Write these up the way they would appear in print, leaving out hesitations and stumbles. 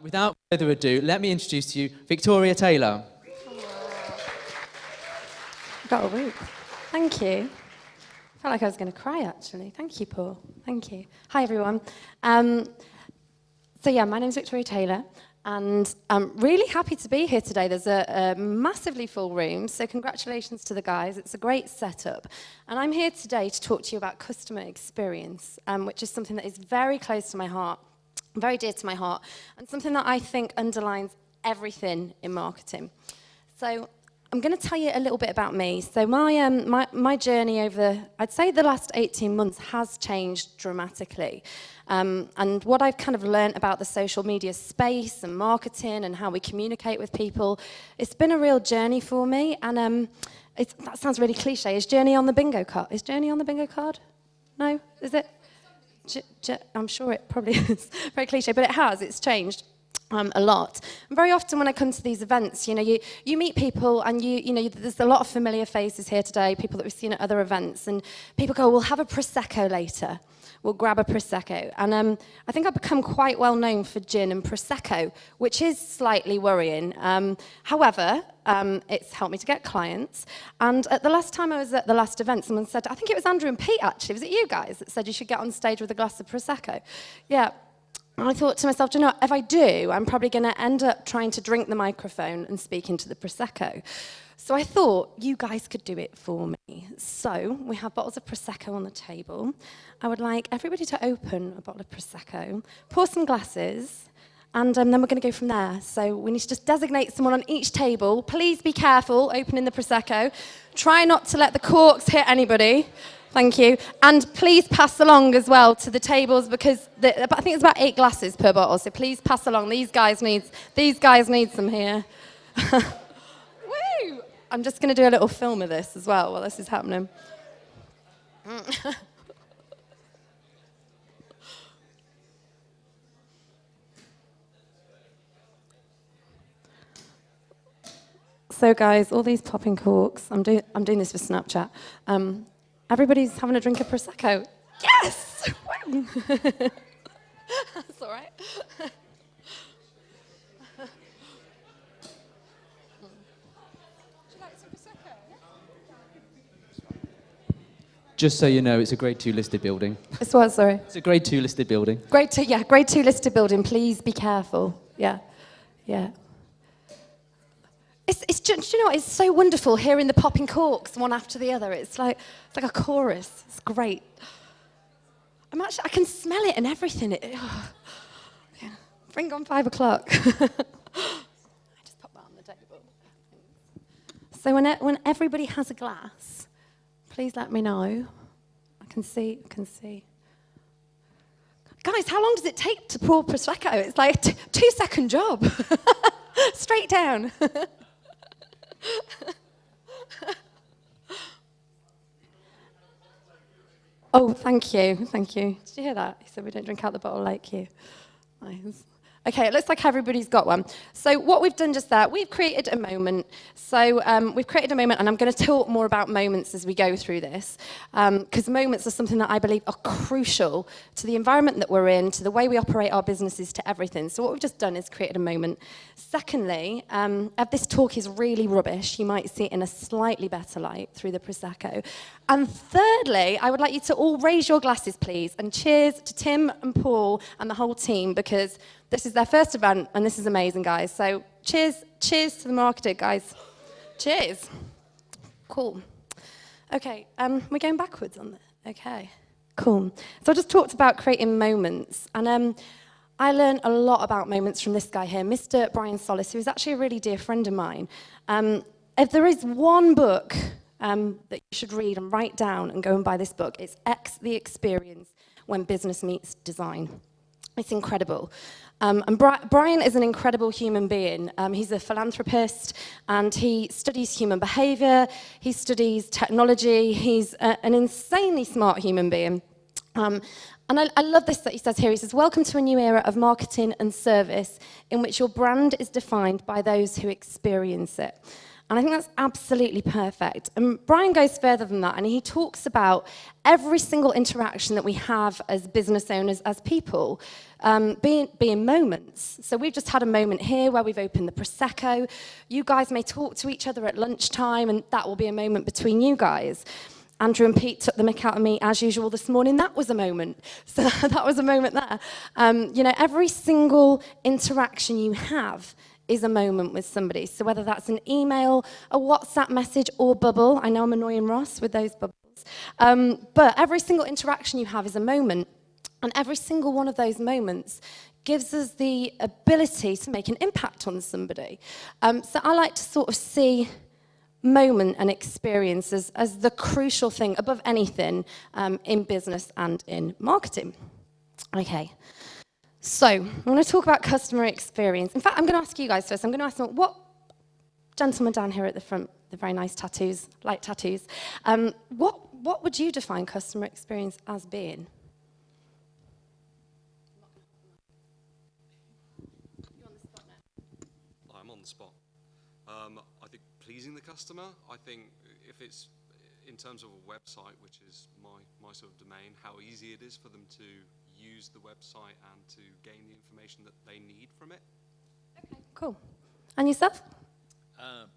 Without further ado, let me introduce to you Victoria Taylor. Got a whoop. Thank you. I felt like I was going to cry, actually. Thank you, Paul. Thank you. Hi, everyone. My name's Victoria Taylor, and I'm really happy to be here today. There's a massively full room, so congratulations to the guys. It's a great setup. And I'm here today to talk to you about customer experience, which is something that is very close to my heart, very dear to my heart, and something that I think underlines everything in marketing. So I'm going to tell you a little bit about me. So my journey over, I'd say the last 18 months has changed dramatically. And what I've kind of learned about the social media space and marketing and how we communicate with people, it's been a real journey for me. And that sounds really cliche. Is Journey on the bingo card? Is Journey on the bingo card? No? Is it? I'm sure it probably is. Very cliche, but it has. It's changed. A lot. And very often when I come to these events, you meet people and there's a lot of familiar faces here today, people that we've seen at other events, and people go, we'll have a Prosecco later. We'll grab a Prosecco. And I think I've become quite well known for gin and Prosecco, which is slightly worrying. However, it's helped me to get clients. And at the last time I was at the last event, someone said, I think it was Andrew and Pete actually, was it you guys that said you should get on stage with a glass of Prosecco? Yeah. And I thought to myself, do you know what, if I do, I'm probably going to end up trying to drink the microphone and speak into the Prosecco. So I thought you guys could do it for me. So we have bottles of Prosecco on the table. I would like everybody to open a bottle of Prosecco, pour some glasses, and then we're going to go from there. So we need to just designate someone on each table. Please be careful opening the Prosecco. Try not to let the corks hit anybody. Thank you. And please pass along as well to the tables because I think it's about 8 glasses per bottle. So please pass along. These guys need some here. Woo! I'm just going to do a little film of this as well while this is happening. So guys, all these popping corks. I'm doing this for Snapchat. Everybody's having a drink of Prosecco. Yes! That's all right. Would you like some Prosecco? Just so you know, it's a Grade 2 listed building. It's what, sorry? It's a Grade 2 listed building. Grade 2 listed building. Please be careful. Yeah. Do you know what? It's so wonderful hearing the popping corks one after the other. It's like a chorus. It's great. I can smell it and everything. Yeah. Bring on 5 o'clock. I just pop that on the table. So when everybody has a glass, please let me know. I can see. Guys, how long does it take to pour Prosecco? It's like a 2-second job. Straight down. Oh, thank you. Did you hear that? He said we don't drink out the bottle like you. Nice. Okay, it looks like everybody's got one. So what we've done just there, we've created a moment. So we've created a moment, and I'm going to talk more about moments as we go through this, because moments are something that I believe are crucial to the environment that we're in, to the way we operate our businesses, to everything. So what we've just done is created a moment. Secondly, if this talk is really rubbish, you might see it in a slightly better light through the Prosecco. And thirdly, I would like you to all raise your glasses, please, and cheers to Tim and Paul and the whole team, because this is their first event, and this is amazing, guys. So cheers to the marketer, guys. Cheers. Cool. Okay, we're going backwards on that. Okay, cool. So I just talked about creating moments, and I learned a lot about moments from this guy here, Mr. Brian Solis, who is actually a really dear friend of mine. If there is one book that you should read and write down and go and buy this book, it's The Experience When Business Meets Design. It's incredible. And Brian is an incredible human being. He's a philanthropist, and he studies human behavior, he studies technology, he's an insanely smart human being. And I love this that he says here. He says, welcome to a new era of marketing and service in which your brand is defined by those who experience it. And I think that's absolutely perfect. And Brian goes further than that, and he talks about every single interaction that we have as business owners, as people, being moments. So we've just had a moment here where we've opened the Prosecco. You guys may talk to each other at lunchtime, and that will be a moment between you guys. Andrew and Pete took the mick out of me as usual this morning. That was a moment. So that was a moment there. Every single interaction you have is a moment with somebody. So whether that's an email, a WhatsApp message, or bubble. I know I'm annoying Ross with those bubbles. But every single interaction you have is a moment. And every single one of those moments gives us the ability to make an impact on somebody. So I like to sort of see moment and experiences as the crucial thing above anything in business and in marketing. Okay, so I want to talk about customer experience. In fact, I'm going to ask you guys first. I'm going to ask them, what gentleman down here at the front, the very nice tattoos, light tattoos, what would you define customer experience as being? I'm on the spot. I think pleasing the customer. I think if it's in terms of a website, which is my sort of domain, how easy it is for them to use the website and to gain the information that they need from it. Okay, cool. And yourself?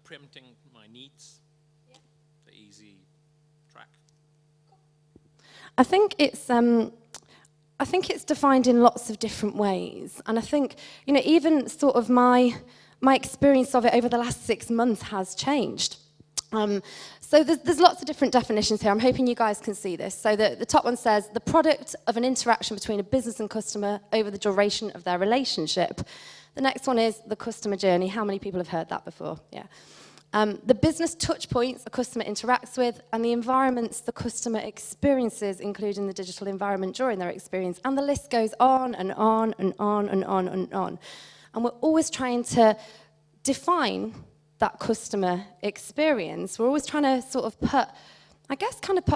Preempting my needs. Yeah. The easy track. I think it's defined in lots of different ways, and I think even sort of my experience of it over the last 6 months has changed. So there's lots of different definitions here. I'm hoping you guys can see this. So the top one says, the product of an interaction between a business and customer over the duration of their relationship. The next one is the customer journey. How many people have heard that before? Yeah. The business touch points a customer interacts with, and the environments the customer experiences, including the digital environment during their experience. And the list goes on and on and on and on and on. And we're always trying to define that customer experience. We're always trying to sort of put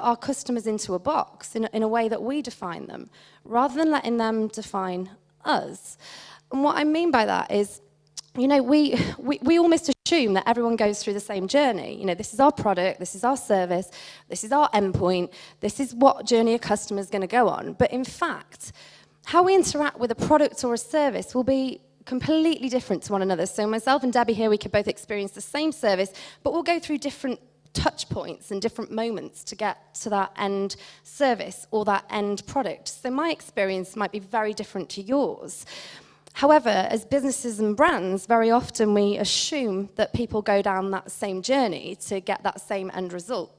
our customers into a box in a way that we define them, rather than letting them define us. And what I mean by that is, we almost assume that everyone goes through the same journey. This is our product, this is our service, this is our endpoint, this is what journey a customer is going to go on. But in fact, how we interact with a product or a service will be completely different to one another. So myself and Debbie here, we could both experience the same service, but we'll go through different touch points and different moments to get to that end service or that end product. So my experience might be very different to yours. However, as businesses and brands, very often we assume that people go down that same journey to get that same end result.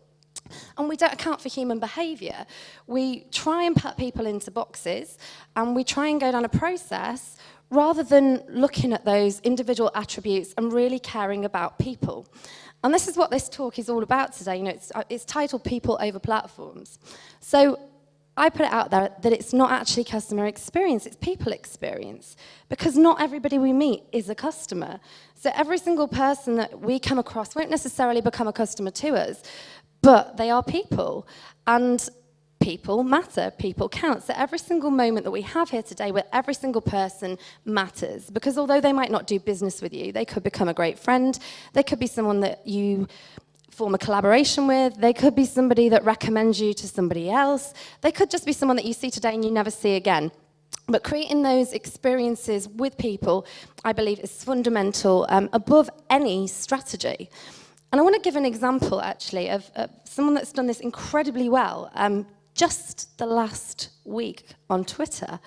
And we don't account for human behaviour. We try and put people into boxes, and we try and go down a process rather than looking at those individual attributes and really caring about people. And this is what this talk is all about today. It's titled People Over Platforms. So I put it out there that it's not actually customer experience, it's people experience. Because not everybody we meet is a customer. So every single person that we come across won't necessarily become a customer to us, but they are people. And people matter, people count. So every single moment that we have here today with every single person matters, because although they might not do business with you, they could become a great friend, they could be someone that you form a collaboration with, they could be somebody that recommends you to somebody else, they could just be someone that you see today and you never see again. But creating those experiences with people, I believe, is fundamental above any strategy. And I want to give an example, actually, of someone that's done this incredibly well just the last week on Twitter.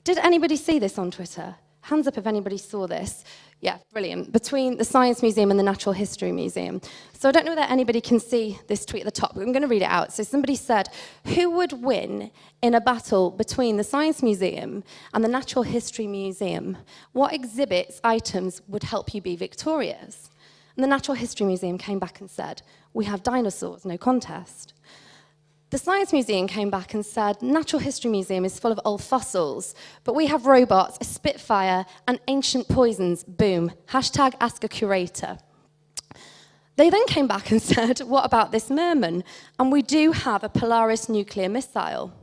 Did anybody see this on Twitter? Hands up if anybody saw this. Yeah, brilliant. Between the Science Museum and the Natural History Museum. So I don't know whether anybody can see this tweet at the top, but I'm going to read it out. So somebody said, who would win in a battle between the Science Museum and the Natural History Museum? What exhibits, items would help you be victorious? And the Natural History Museum came back and said, we have dinosaurs, no contest. The Science Museum came back and said, Natural History Museum is full of old fossils, but we have robots, a Spitfire, and ancient poisons, boom. Hashtag ask a curator. They then came back and said, what about this merman? And we do have a Polaris nuclear missile.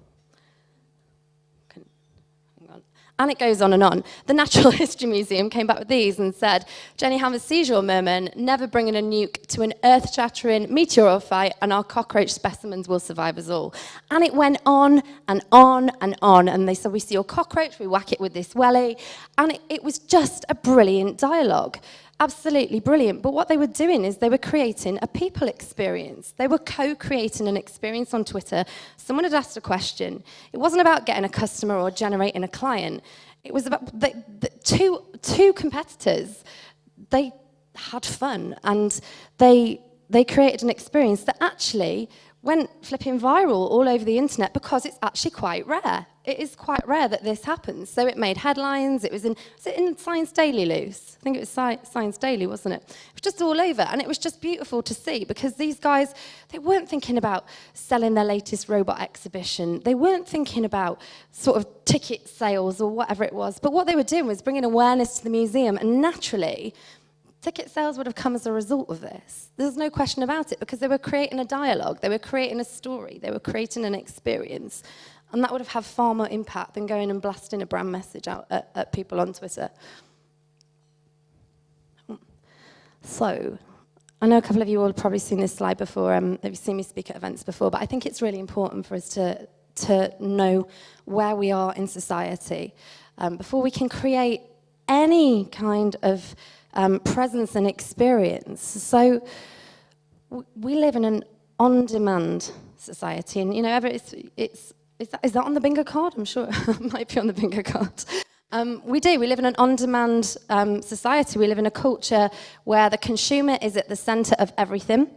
And it goes on and on. The Natural History Museum came back with these and said, Jenny Hammers seizure merman, never bringing a nuke to an earth-shattering meteoroid, and our cockroach specimens will survive us all. And it went on and on and on. And they said, we see your cockroach, we whack it with this welly. And it was just a brilliant dialogue. Absolutely brilliant. But what they were doing is they were creating a people experience. They were co-creating an experience on Twitter. Someone had asked a question. It wasn't about getting a customer or generating a client. It was about the two competitors. They had fun, and they created an experience that actually went flipping viral all over the internet because it's actually quite rare. It is quite rare that this happens. So it made headlines. Was it in Science Daily, Luce? I think it was Science Daily, wasn't it? It was just all over, and it was just beautiful to see because these guys, they weren't thinking about selling their latest robot exhibition. They weren't thinking about sort of ticket sales or whatever it was. But what they were doing was bringing awareness to the museum, and naturally, ticket sales would have come as a result of this. There's no question about it because they were creating a dialogue, they were creating a story, they were creating an experience. And that would have had far more impact than going and blasting a brand message out at people on Twitter. So, I know a couple of you all have probably seen this slide before, you've seen me speak at events before, but I think it's really important for us to know where we are in society before we can create any kind of presence and experience. So we live in an on-demand society, and you know, is that on the bingo card? I'm sure it might be on the bingo card. We live in an on-demand society. We live in a culture where the consumer is at the center of everything.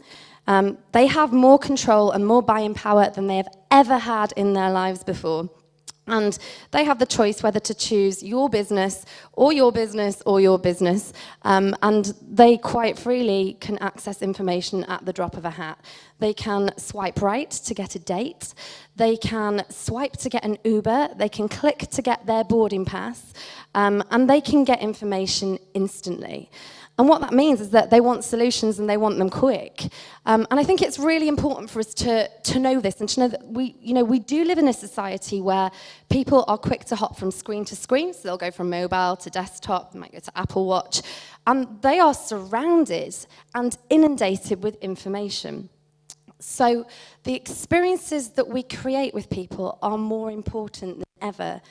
They have more control and more buying power than they have ever had in their lives before. And they have the choice whether to choose your business or your business or your business. And they quite freely can access information at the drop of a hat. They can swipe right to get a date. They can swipe to get an Uber. They can click to get their boarding pass. And they can get information instantly. And what that means is that they want solutions and they want them quick. And I think it's really important for us to know this and to know that we do live in a society where people are quick to hop from screen to screen. So they'll go from mobile to desktop, they might go to Apple Watch. And they are surrounded and inundated with information. So the experiences that we create with people are more important than ever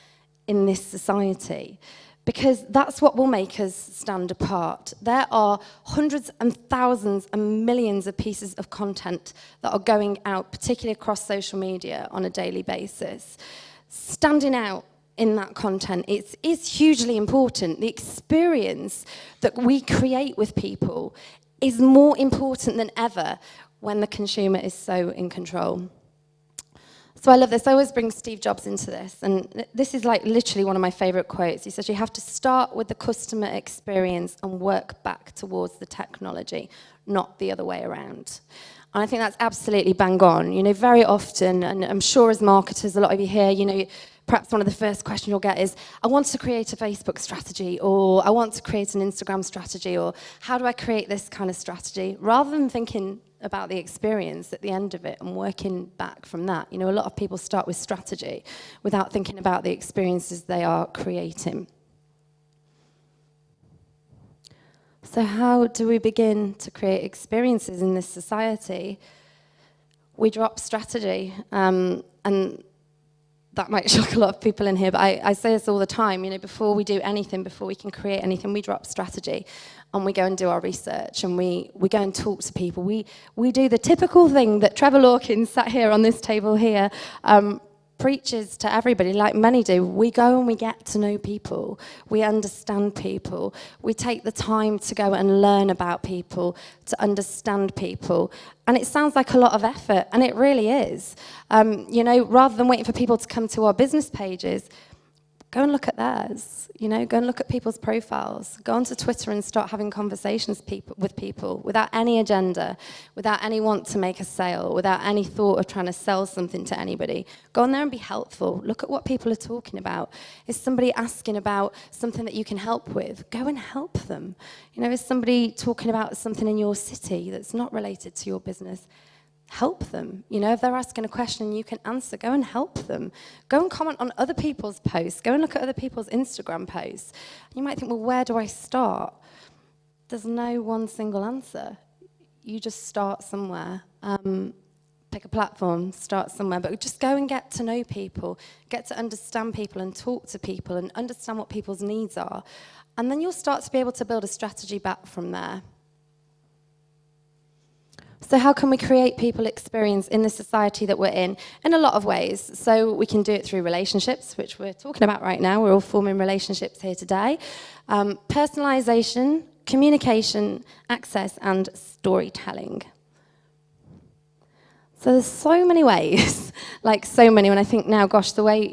in this society, because that's what will make us stand apart. There are hundreds and thousands and millions of pieces of content that are going out, particularly across social media, on a daily basis. Standing out in that content is hugely important. The experience that we create with people is more important than ever when the consumer is so in control. So I love this. I always bring Steve Jobs into this, and this is like literally one of my favorite quotes. He says, you have to start with the customer experience and work back towards the technology, not the other way around. And I think that's absolutely bang on. You know, very often, and I'm sure as marketers, a lot of you here, you know, perhaps one of the first questions you'll get is, I want to create a Facebook strategy, or I want to create an Instagram strategy, or how do I create this kind of strategy? Rather than thinking about the experience at the end of it and working back from that. You know, a lot of people start with strategy without thinking about the experiences they are creating. So how do we begin to create experiences in this society? We drop strategy, and that might shock a lot of people in here, but I say this all the time, you know, before we do anything, before we can create anything, we drop strategy and we go and do our research and we go and talk to people. We do the typical thing that Trevor Lawkins sat here on this table here, preaches to everybody, like many do. We go and we get to know people. We understand people. We take the time to go and learn about people, to understand people. And it sounds like a lot of effort, and it really is. You know, rather than waiting for people to come to our business pages, go and look at theirs. You know, go and look at people's profiles. Go onto Twitter and start having conversations with people without any agenda, without any want to make a sale, without any thought of trying to sell something to anybody. Go on there and be helpful. Look at what people are talking about. Is somebody asking about something that you can help with? Go and help them. You know, is somebody talking about something in your city that's not related to your business? help them. You know, if they're asking a question and you can answer, go and help them. Go and comment on other people's posts. Go and look at other people's Instagram posts. You might think, well, where do I start? There's no one single answer. You just start somewhere. Pick a platform, start somewhere, but just go and get to know people, get to understand people and talk to people and understand what people's needs are. And then you'll start to be able to build a strategy back from there. So how can we create people experience in the society that we're in a lot of ways? So we can do it through relationships, which we're talking about right now. We're all forming relationships here today. Personalization, communication, access, and storytelling. So there's so many ways, like so many. When I think now, gosh, the way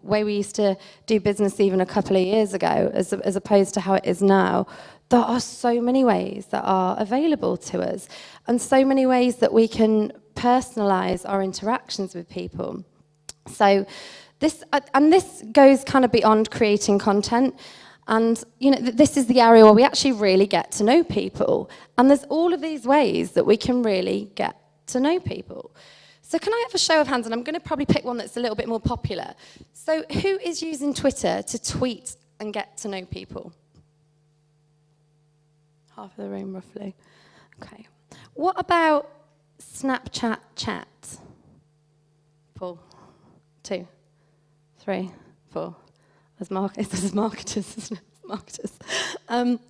we used to do business even a couple of years ago, as opposed to how it is now, there are so many ways that are available to us, and so many ways that we can personalize our interactions with people. So this goes kind of beyond creating content. And this is the area where we actually really get to know people. And there's all of these ways that we can really get to know people. So can I have a show of hands? And I'm going to probably pick one that's a little bit more popular. So who is using Twitter to tweet and get to know people? Half of the room, roughly. Okay. What about Snapchat chat? Paul? 2, 3, 4. As marketers, isn't it? Marketers.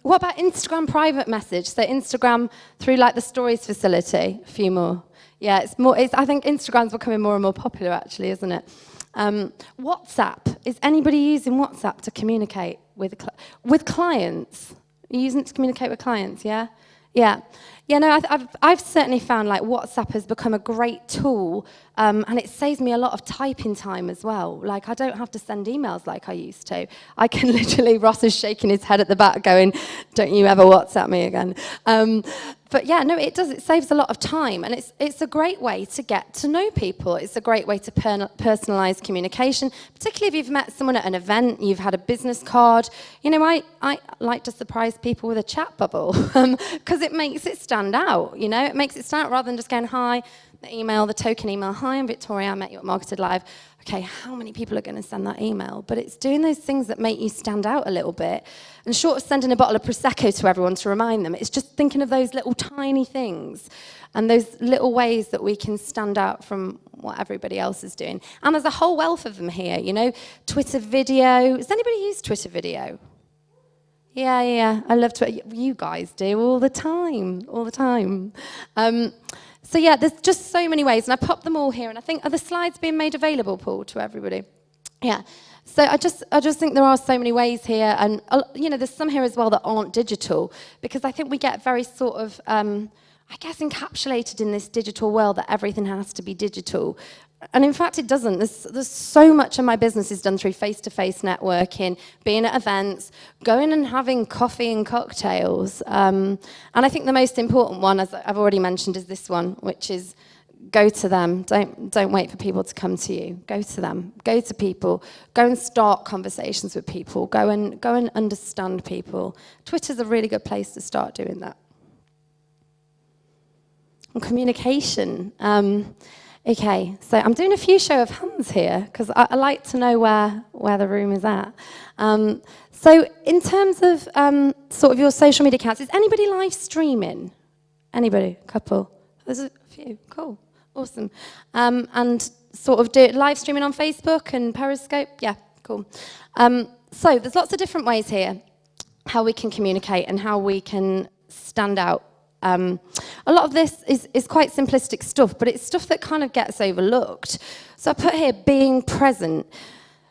What about Instagram private message? So Instagram through like the stories facility, a few more. Yeah, it's more. I think Instagram's becoming more and more popular, actually, isn't it? WhatsApp. Is anybody using WhatsApp to communicate with clients? Are you using it to communicate with clients? Yeah. Yeah. Yeah, no, I've certainly found like WhatsApp has become a great tool, and it saves me a lot of typing time as well. Like I don't have to send emails like I used to. I can literally, Ross is shaking his head at the back going, don't you ever WhatsApp me again. But yeah, no, it does. It saves a lot of time, and it's a great way to get to know people. It's a great way to personalize communication, particularly if you've met someone at an event, you've had a business card. I like to surprise people with a chat bubble because it makes it stand out. It makes it stand out rather than just going, hi, the token email, hi, I'm Victoria, I met you at Marketed Live. Okay, how many people are going to send that email? But it's doing those things that make you stand out a little bit. And short of sending a bottle of Prosecco to everyone to remind them, it's just thinking of those little tiny things and those little ways that we can stand out from what everybody else is doing. And there's a whole wealth of them here, Twitter video. Does anybody use Twitter video? Yeah, I love Twitter. You guys do all the time. So yeah, there's just so many ways, and I popped them all here, and I think, are the slides being made available, Paul, to everybody? Yeah. So I just think there are so many ways here, and there's some here as well that aren't digital, because I think we get very sort of, encapsulated in this digital world that everything has to be digital. And in fact, it doesn't. There's so much of my business is done through face-to-face networking, being at events, going and having coffee and cocktails. And I think the most important one, as I've already mentioned, is this one, which is go to them. Don't wait for people to come to you. Go to them. Go to people. Go and start conversations with people. Go and understand people. Twitter's a really good place to start doing that. And communication. Okay, so I'm doing a few show of hands here because I like to know where the room is at. So in terms of sort of your social media accounts, is anybody live streaming? Anybody? Couple? There's a few. Cool. Awesome. And sort of do live streaming on Facebook and Periscope? Yeah, cool. So there's lots of different ways here how we can communicate and how we can stand out. A lot of this is quite simplistic stuff, but it's stuff that kind of gets overlooked. So I put here, being present.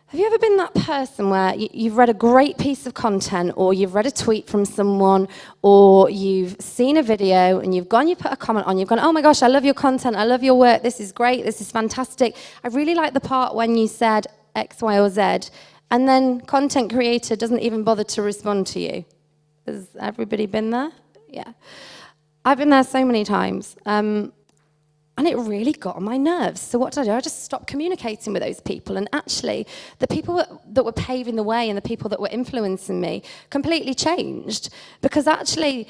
Have you ever been that person where you've read a great piece of content, or you've read a tweet from someone, or you've seen a video, and you've put a comment on, you've gone, oh my gosh, I love your content, I love your work, this is great, this is fantastic. I really like the part when you said X, Y, or Z, and then content creator doesn't even bother to respond to you. Has everybody been there? Yeah. I've been there so many times, and it really got on my nerves. So what did I do? I just stopped communicating with those people, and actually, the people that were paving the way and the people that were influencing me completely changed, because actually,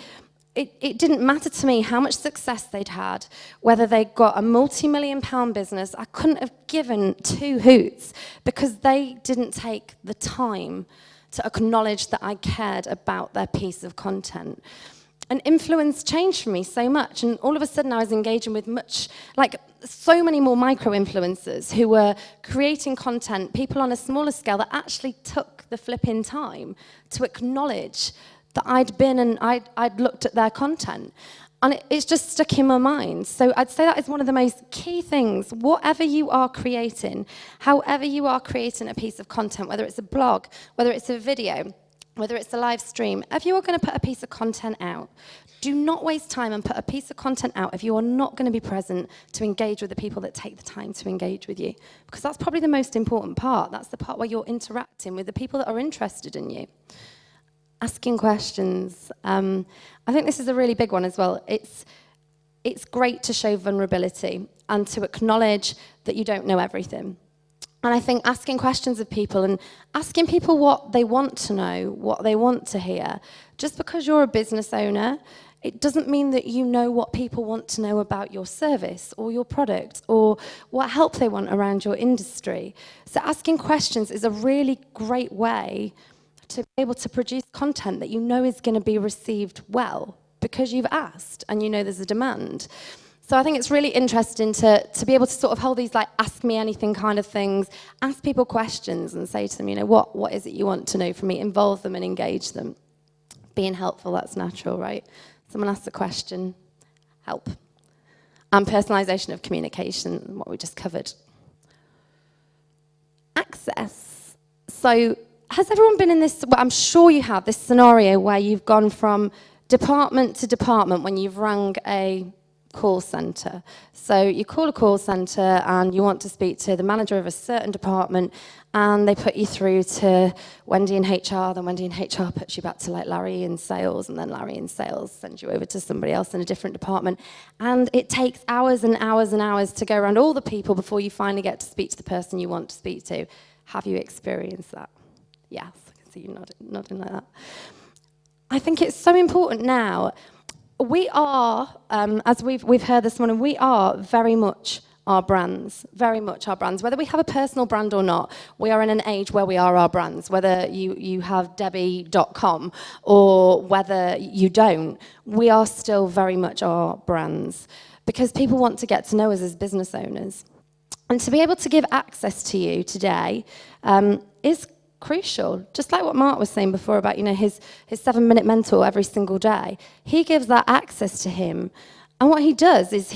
it didn't matter to me how much success they'd had, whether they got a multi-million-pound business. I couldn't have given two hoots because they didn't take the time to acknowledge that I cared about their piece of content. And influence changed for me so much, and all of a sudden I was engaging with so many more micro-influencers who were creating content, people on a smaller scale that actually took the flipping time to acknowledge that I'd been and I'd looked at their content. And it's just stuck in my mind. So I'd say that is one of the most key things. Whatever you are creating, however you are creating a piece of content, whether it's a blog, whether it's a video, whether it's a live stream, if you are going to put a piece of content out, do not waste time and put a piece of content out if you are not going to be present to engage with the people that take the time to engage with you. Because that's probably the most important part. That's the part where you're interacting with the people that are interested in you. Asking questions. I think this is a really big one as well. It's great to show vulnerability and to acknowledge that you don't know everything. And I think asking questions of people and asking people what they want to know, what they want to hear, just because you're a business owner, it doesn't mean that you know what people want to know about your service or your product or what help they want around your industry. So asking questions is a really great way to be able to produce content that you know is going to be received well because you've asked and you know there's a demand. So I think it's really interesting to be able to sort of hold these like ask me anything kind of things, ask people questions and say to them, you know, what is it you want to know from me? Involve them and engage them. Being helpful, that's natural, right? Someone asks a question, help. And personalization of communication, what we just covered. Access. So has everyone been in this, well, I'm sure you have, this scenario where you've gone from department to department when you've rang a call centre. So you call a call centre and you want to speak to the manager of a certain department and they put you through to Wendy in HR, then Wendy in HR puts you back to like Larry in sales, and then Larry in sales sends you over to somebody else in a different department. And it takes hours and hours and hours to go around all the people before you finally get to speak to the person you want to speak to. Have you experienced that? Yes, I can see you nodding like that. I think it's so important now. We are, as we've heard this morning, we are very much our brands, very much our brands. Whether we have a personal brand or not, we are in an age where we are our brands. Whether you have Debbie.com or whether you don't, we are still very much our brands because people want to get to know us as business owners. And to be able to give access to you today is crucial. Just like what Mark was saying before about, you know, his 7-minute mentor every single day. He gives that access to him. And what he does is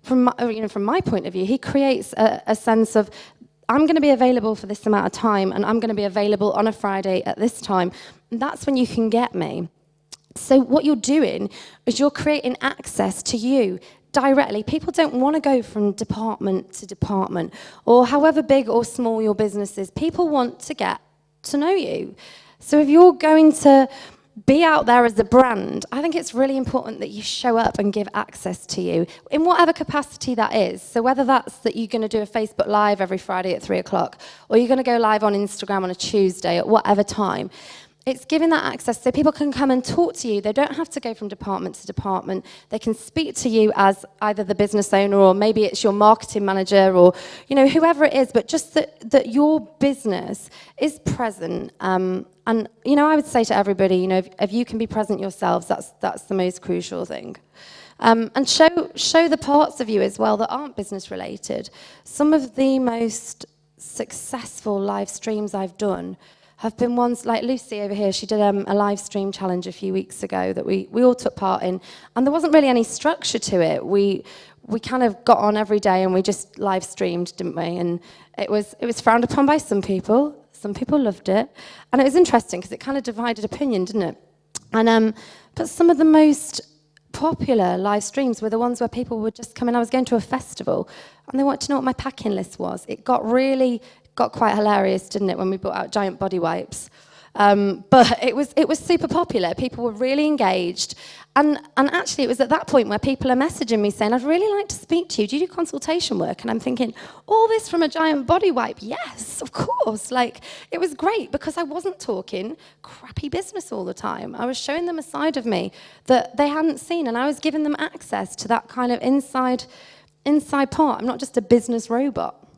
from my point of view, he creates a sense of, I'm going to be available for this amount of time and I'm going to be available on a Friday at this time. And that's when you can get me. So what you're doing is you're creating access to you directly. People don't want to go from department to department, or however big or small your business is. People want to get to know you. So if you're going to be out there as a brand, I think it's really important that you show up and give access to you in whatever capacity that is. So whether that's that you're going to do a Facebook Live every Friday at 3 o'clock, or you're going to go live on Instagram on a Tuesday at whatever time, it's giving that access so people can come and talk to you. They don't have to go from department to department. They can speak to you as either the business owner, or maybe it's your marketing manager, or whoever it is, but just that your business is present. And I would say to everybody, if you can be present yourselves, that's the most crucial thing. And show the parts of you as well that aren't business related. Some of the most successful live streams I've done have been ones like Lucy over here. She did a live stream challenge a few weeks ago that we all took part in, and there wasn't really any structure to it. We kind of got on every day and we just live streamed, didn't we? And it was frowned upon by some people. Some people loved it, and it was interesting because it kind of divided opinion, didn't it? And but some of the most popular live streams were the ones where people would just come in. I was going to a festival and they wanted to know what my packing list was. It got quite hilarious, didn't it, when we brought out giant body wipes. But it was super popular. People were really engaged. And actually, it was at that point where people are messaging me saying, I'd really like to speak to you. Do you do consultation work? And I'm thinking, all this from a giant body wipe? Yes, of course. Like, it was great because I wasn't talking crappy business all the time. I was showing them a side of me that they hadn't seen, and I was giving them access to that kind of inside part. I'm not just a business robot.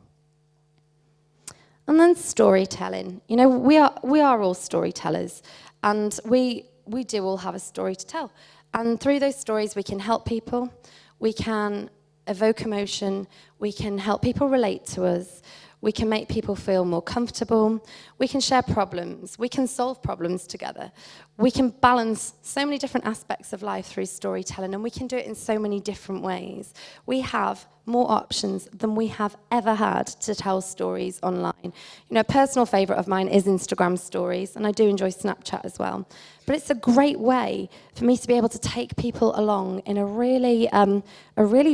And then storytelling. You know, we are all storytellers, and we do all have a story to tell. And through those stories, we can help people, we can evoke emotion, we can help people relate to us, we can make people feel more comfortable, we can share problems, we can solve problems together. We can balance so many different aspects of life through storytelling, and we can do it in so many different ways. We have more options than we have ever had to tell stories online. You know, a personal favourite of mine is Instagram stories, and I do enjoy Snapchat as well. But it's a great way for me to be able to take people along in a really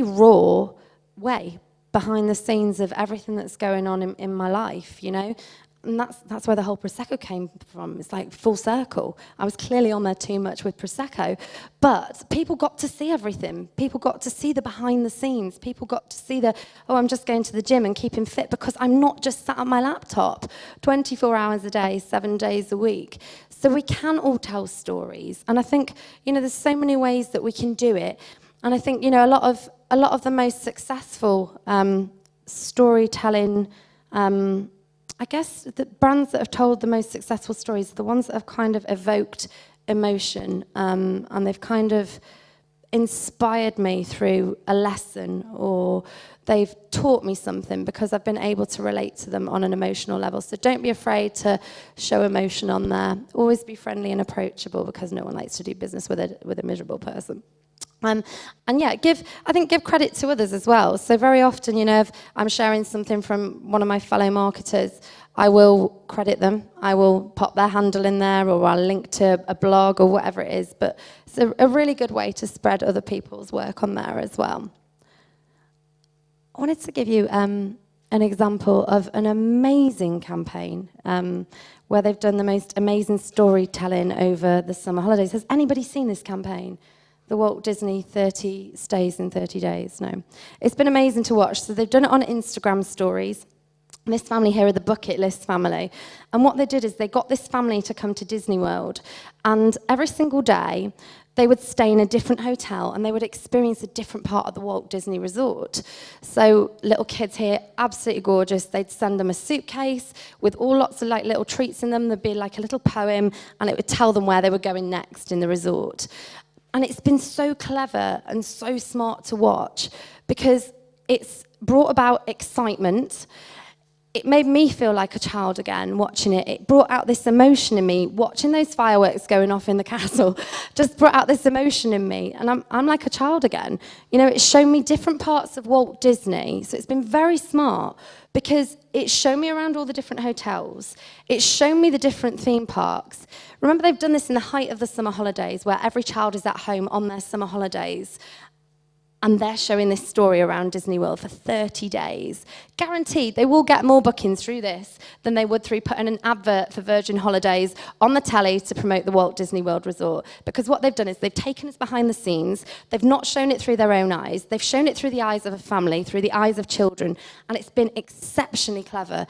raw way behind the scenes of everything that's going on in my life, you know? And that's where the whole Prosecco came from. It's like full circle. I was clearly on there too much with Prosecco, but people got to see everything. People got to see the behind the scenes. People got to see I'm just going to the gym and keeping fit because I'm not just sat at my laptop 24 hours a day, 7 days a week. So we can all tell stories. And I think, you know, there's so many ways that we can do it. And I think, you know, a lot of the most successful storytelling, I guess the brands that have told the most successful stories are the ones that have kind of evoked emotion, and they've kind of inspired me through a lesson, or they've taught me something because I've been able to relate to them on an emotional level. So don't be afraid to show emotion on there. Always be friendly and approachable, because no one likes to do business with a miserable person. And yeah, give credit to others as well. So very often, you know, if I'm sharing something from one of my fellow marketers, I will credit them. I will pop their handle in there, or I'll link to a blog or whatever it is. But it's a really good way to spread other people's work on there as well. I wanted to give you an example of an amazing campaign where they've done the most amazing storytelling over the summer holidays. Has anybody seen this campaign? The Walt Disney 30 Stays in 30 Days. No. It's been amazing to watch. So they've done it on Instagram stories. This family here are the Bucket List family. And what they did is they got this family to come to Disney World. And every single day, they would stay in a different hotel and they would experience a different part of the Walt Disney Resort. So little kids here, absolutely gorgeous. They'd send them a suitcase with all lots of like little treats in them. There'd be like a little poem, and it would tell them where they were going next in the resort. And it's been so clever and so smart to watch, because it's brought about excitement. It made me feel like a child again watching it. It brought out this emotion in me. Watching those fireworks going off in the castle just brought out this emotion in me. And I'm like a child again. You know, it's shown me different parts of Walt Disney. So it's been very smart, because it's shown me around all the different hotels. It's shown me the different theme parks. Remember, they've done this in the height of the summer holidays, where every child is at home on their summer holidays. And they're showing this story around Disney World for 30 days. Guaranteed, they will get more bookings through this than they would through putting an advert for Virgin Holidays on the telly to promote the Walt Disney World Resort. Because what they've done is they've taken us behind the scenes, they've not shown it through their own eyes, they've shown it through the eyes of a family, through the eyes of children, and it's been exceptionally clever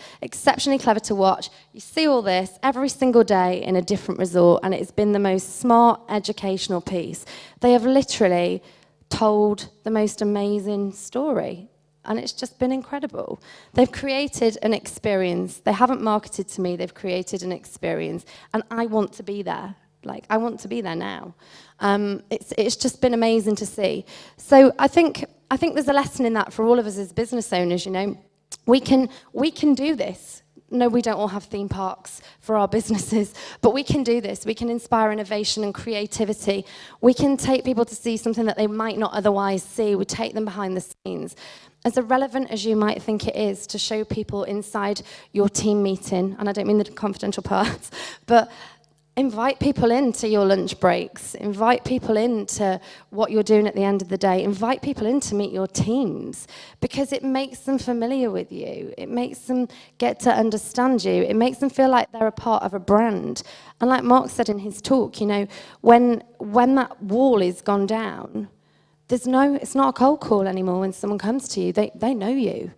to watch. You see all this every single day in a different resort, and it's been the most smart educational piece. They have literally told the most amazing story, and it's just been incredible. They've created an experience. They haven't marketed to me, they've created an experience, and I want to be there. Like, I want to be there now. It's just been amazing to see. So I think there's a lesson in that for all of us as business owners. You know, we can do this. No, we don't all have theme parks for our businesses, but we can do this. We can inspire innovation and creativity. We can take people to see something that they might not otherwise see. We take them behind the scenes. As irrelevant as you might think it is to show people inside your team meeting, and I don't mean the confidential parts, but invite people into your lunch breaks, invite people into what you're doing at the end of the day, invite people in to meet your teams, because it makes them familiar with you. It makes them get to understand you. It makes them feel like they're a part of a brand. And like Mark said in his talk, you know, when that wall is gone down, it's not a cold call anymore when someone comes to you. They know you.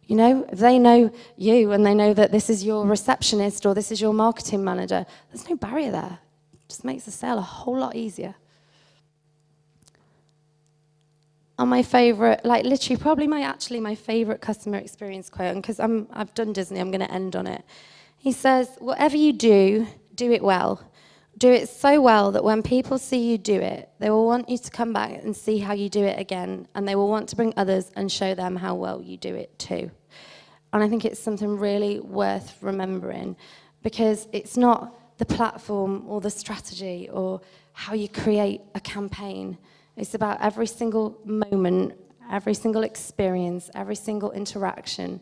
You know, if they know you and they know that this is your receptionist or this is your marketing manager, there's no barrier there. It just makes the sale a whole lot easier. And my favorite, like literally probably my favorite customer experience quote, and because I've done Disney, I'm going to end on it. He says, whatever you do, do it well. Do it so well that when people see you do it, they will want you to come back and see how you do it again, and they will want to bring others and show them how well you do it too. And I think it's something really worth remembering, because it's not the platform or the strategy or how you create a campaign. It's about every single moment, every single experience, every single interaction,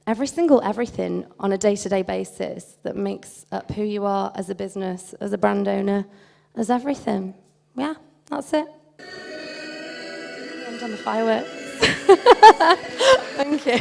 every single everything on a day-to-day basis that makes up who you are as a business, as a brand owner, as everything. Yeah, that's it. I'm done the fireworks. Thank you.